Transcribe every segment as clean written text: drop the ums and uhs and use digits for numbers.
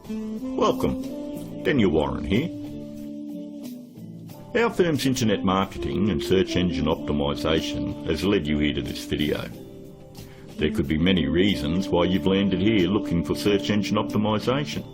Welcome, Daniel Warren here. Our firm's internet marketing and search engine optimisation has led you here to this video. There could be many reasons why you've landed here looking for search engine optimisation.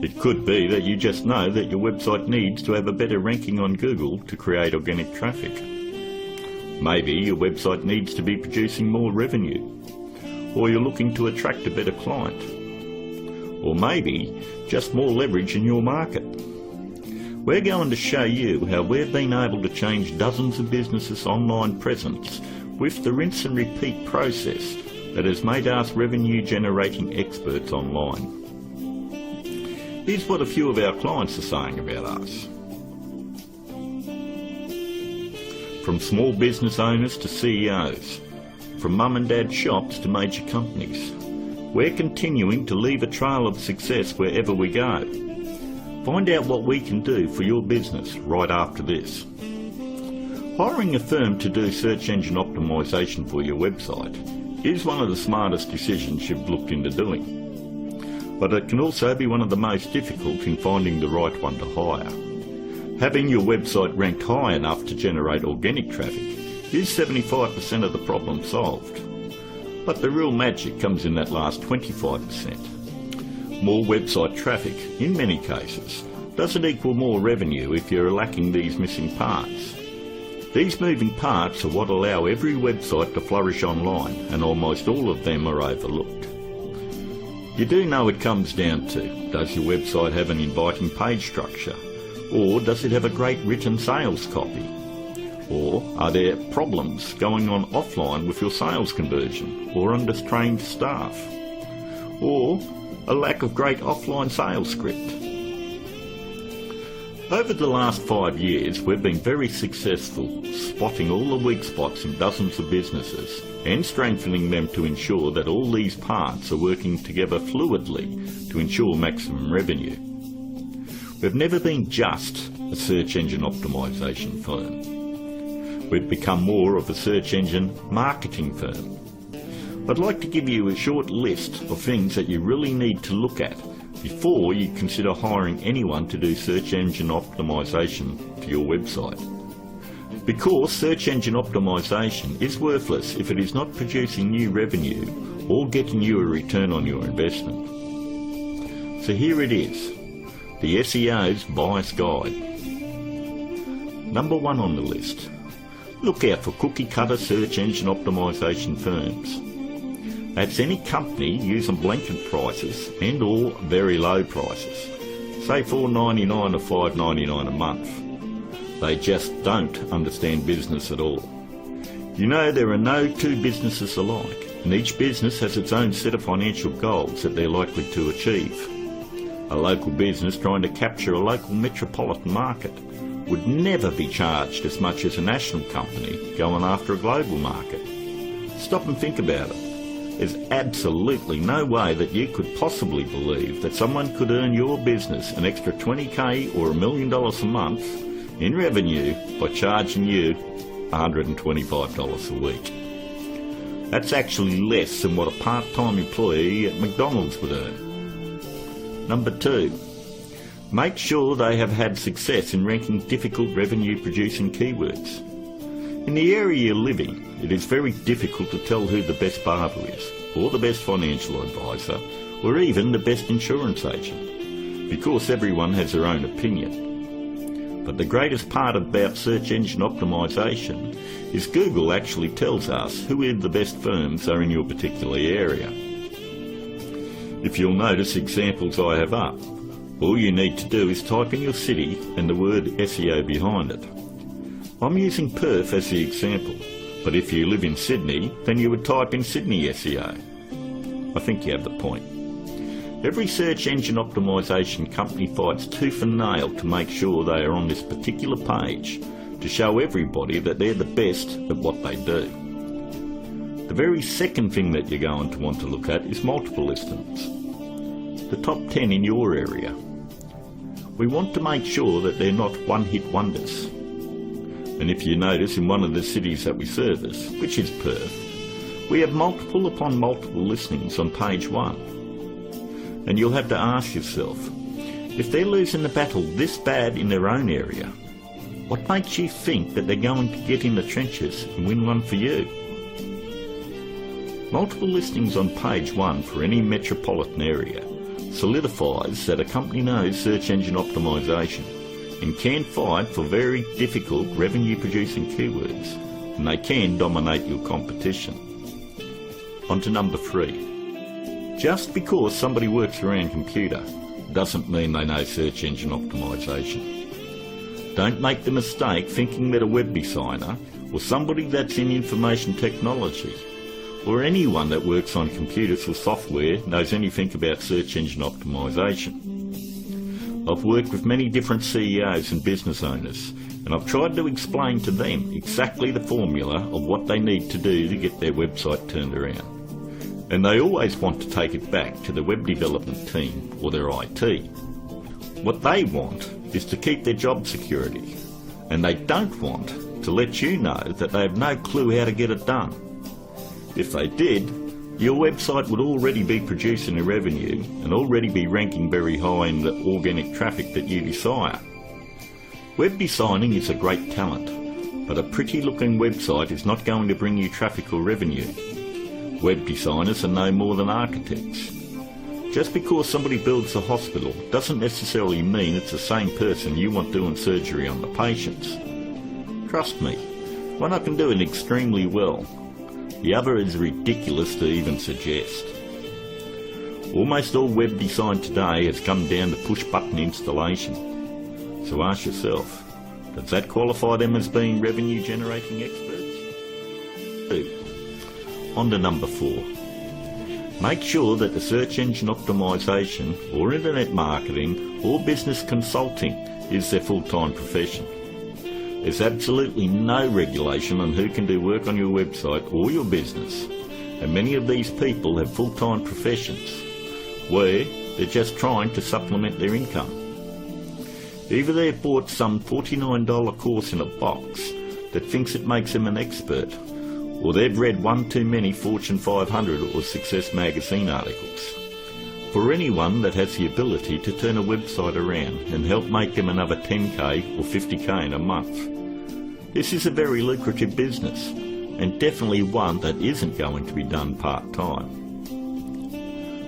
It could be that you just know that your website needs to have a better ranking on Google to create organic traffic. Maybe your website needs to be producing more revenue, or you're looking to attract a better client, or maybe just more leverage in your market. We're going to show you how we've been able to change dozens of businesses' online presence with the rinse and repeat process that has made us revenue generating experts online. Here's what a few of our clients are saying about us. From small business owners to CEOs, from mum and dad shops to major companies, we're continuing to leave a trail of success wherever we go. Find out what we can do for your business right after this. Hiring a firm to do search engine optimisation for your website is one of the smartest decisions you've looked into doing. But it can also be one of the most difficult in finding the right one to hire. Having your website ranked high enough to generate organic traffic is 75% of the problem solved. But the real magic comes in that last 25%. More website traffic, in many cases, doesn't equal more revenue if you're lacking these missing parts. These moving parts are what allow every website to flourish online, and almost all of them are overlooked. You do know it comes down to, does your website have an inviting page structure? Or does it have a great written sales copy? Or are there problems going on offline with your sales conversion, or undertrained staff? Or a lack of great offline sales script? Over the last 5 years, we've been very successful spotting all the weak spots in dozens of businesses and strengthening them to ensure that all these parts are working together fluidly to ensure maximum revenue. We've never been just a search engine optimisation firm. We've become more of a search engine marketing firm. I'd like to give you a short list of things that you really need to look at before you consider hiring anyone to do search engine optimisation for your website. Because search engine optimisation is worthless if it is not producing new revenue or getting you a return on your investment. So here it is, the SEO's Bias Guide. Number 1 on the list. Look out for cookie cutter search engine optimisation firms. That's any company using blanket prices and or very low prices, say $4.99 or $5.99 a month. They just don't understand business at all. You know, there are no two businesses alike, and each business has its own set of financial goals that they're likely to achieve. A local business trying to capture a local metropolitan market would never be charged as much as a national company going after a global market. Stop and think about it. There's absolutely no way that you could possibly believe that someone could earn your business an extra $20,000 or $1 million a month in revenue by charging you $125 a week. That's actually less than what a part-time employee at McDonald's would earn. Number 2, make sure they have had success in ranking difficult revenue-producing keywords. In the area you live in, it is very difficult to tell who the best barber is, or the best financial advisor, or even the best insurance agent, because everyone has their own opinion. But the greatest part about search engine optimisation is Google actually tells us who the best firms are in your particular area. If you'll notice examples I have up, all you need to do is type in your city and the word SEO behind it. I'm using Perth as the example, but if you live in Sydney, then you would type in Sydney SEO. I think you have the point. Every search engine optimisation company fights tooth and nail to make sure they are on this particular page to show everybody that they're the best at what they do. The very second thing that you're going to want to look at is multiple listings. The top 10 in your area. We want to make sure that they're not one-hit wonders. And if you notice, in one of the cities that we service, which is Perth, we have multiple upon multiple listings on page 1. And you'll have to ask yourself, if they're losing the battle this bad in their own area, what makes you think that they're going to get in the trenches and win one for you? Multiple listings on page 1 for any metropolitan area solidifies that a company knows search engine optimization and can fight for very difficult revenue producing keywords, and they can dominate your competition. On to number 3. Just because somebody works around computer doesn't mean they know search engine optimization. Don't make the mistake thinking that a web designer or somebody that's in information technology or anyone that works on computers or software knows anything about search engine optimization. I've worked with many different CEOs and business owners, and I've tried to explain to them exactly the formula of what they need to do to get their website turned around. And they always want to take it back to the web development team or their IT. What they want is to keep their job security, and they don't want to let you know that they have no clue how to get it done. If they did, your website would already be producing a revenue and already be ranking very high in the organic traffic that you desire. Web designing is a great talent, but a pretty looking website is not going to bring you traffic or revenue. Web designers are no more than architects. Just because somebody builds a hospital doesn't necessarily mean it's the same person you want doing surgery on the patients. Trust me, one I can do it extremely well. The other is ridiculous to even suggest. Almost all web design today has come down to push-button installation. So ask yourself, does that qualify them as being revenue-generating experts? 2. On to number 4. Make sure that the search engine optimization or internet marketing or business consulting is their full-time profession. There's absolutely no regulation on who can do work on your website or your business, and many of these people have full-time professions where they're just trying to supplement their income. Either they've bought some $49 course in a box that thinks it makes them an expert, or they've read one too many Fortune 500 or Success magazine articles. For anyone that has the ability to turn a website around and help make them another 10k or 50k in a month, this is a very lucrative business, and definitely one that isn't going to be done part-time.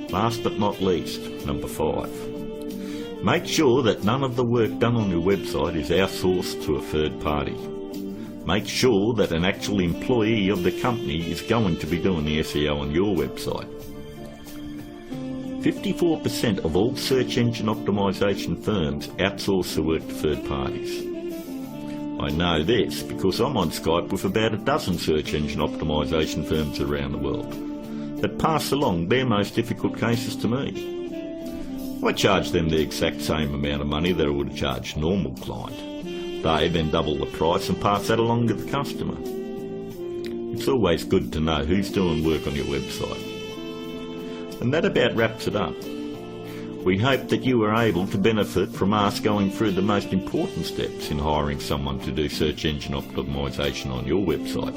Last but not least, number 5. Make sure that none of the work done on your website is outsourced to a third party. Make sure that an actual employee of the company is going to be doing the SEO on your website. 54% of all search engine optimization firms outsource the work to third parties. I know this because I'm on Skype with about a dozen search engine optimization firms around the world that pass along their most difficult cases to me. I charge them the exact same amount of money that I would charge a normal client. They then double the price and pass that along to the customer. It's always good to know who's doing work on your website. And that about wraps it up. We hope that you were able to benefit from us going through the most important steps in hiring someone to do search engine optimization on your website.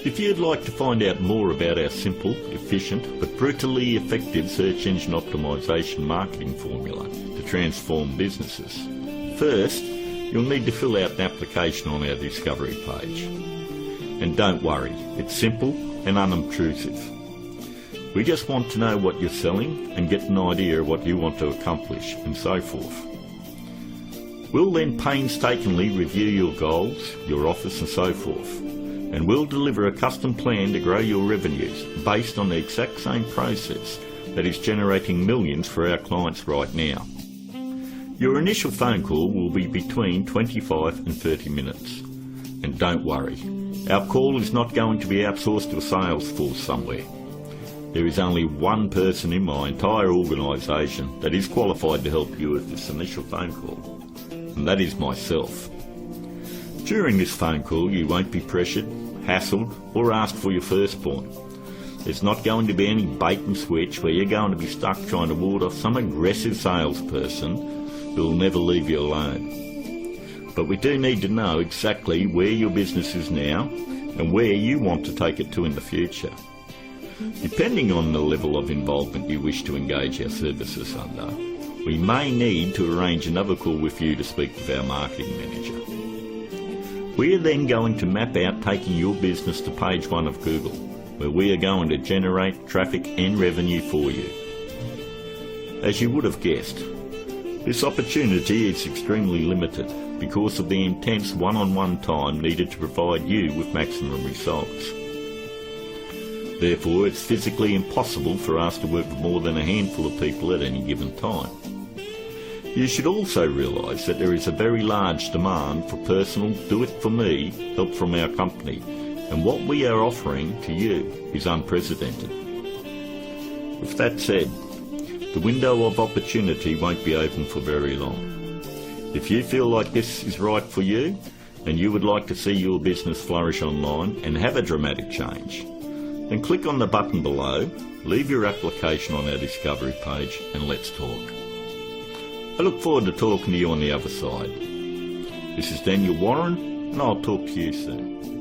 If you'd like to find out more about our simple, efficient but brutally effective search engine optimization marketing formula to transform businesses, first you'll need to fill out an application on our discovery page. And don't worry, it's simple and unobtrusive. We just want to know what you're selling and get an idea of what you want to accomplish and so forth. We'll then painstakingly review your goals, your offers and so forth, and we'll deliver a custom plan to grow your revenues based on the exact same process that is generating millions for our clients right now. Your initial phone call will be between 25 and 30 minutes. And don't worry, our call is not going to be outsourced to a sales force somewhere. There is only one person in my entire organisation that is qualified to help you with this initial phone call, and that is myself. During this phone call you won't be pressured, hassled or asked for your firstborn. There's not going to be any bait and switch where you're going to be stuck trying to ward off some aggressive salesperson who will never leave you alone. But we do need to know exactly where your business is now and where you want to take it to in the future. Depending on the level of involvement you wish to engage our services under, we may need to arrange another call with you to speak with our marketing manager. We are then going to map out taking your business to page 1 of Google, where we are going to generate traffic and revenue for you. As you would have guessed, this opportunity is extremely limited because of the intense one-on-one time needed to provide you with maximum results. Therefore, it's physically impossible for us to work with more than a handful of people at any given time. You should also realise that there is a very large demand for personal do-it-for-me help from our company, and what we are offering to you is unprecedented. With that said, the window of opportunity won't be open for very long. If you feel like this is right for you, and you would like to see your business flourish online and have a dramatic change, then click on the button below, leave your application on our discovery page, and let's talk. I look forward to talking to you on the other side. This is Daniel Warren, and I'll talk to you soon.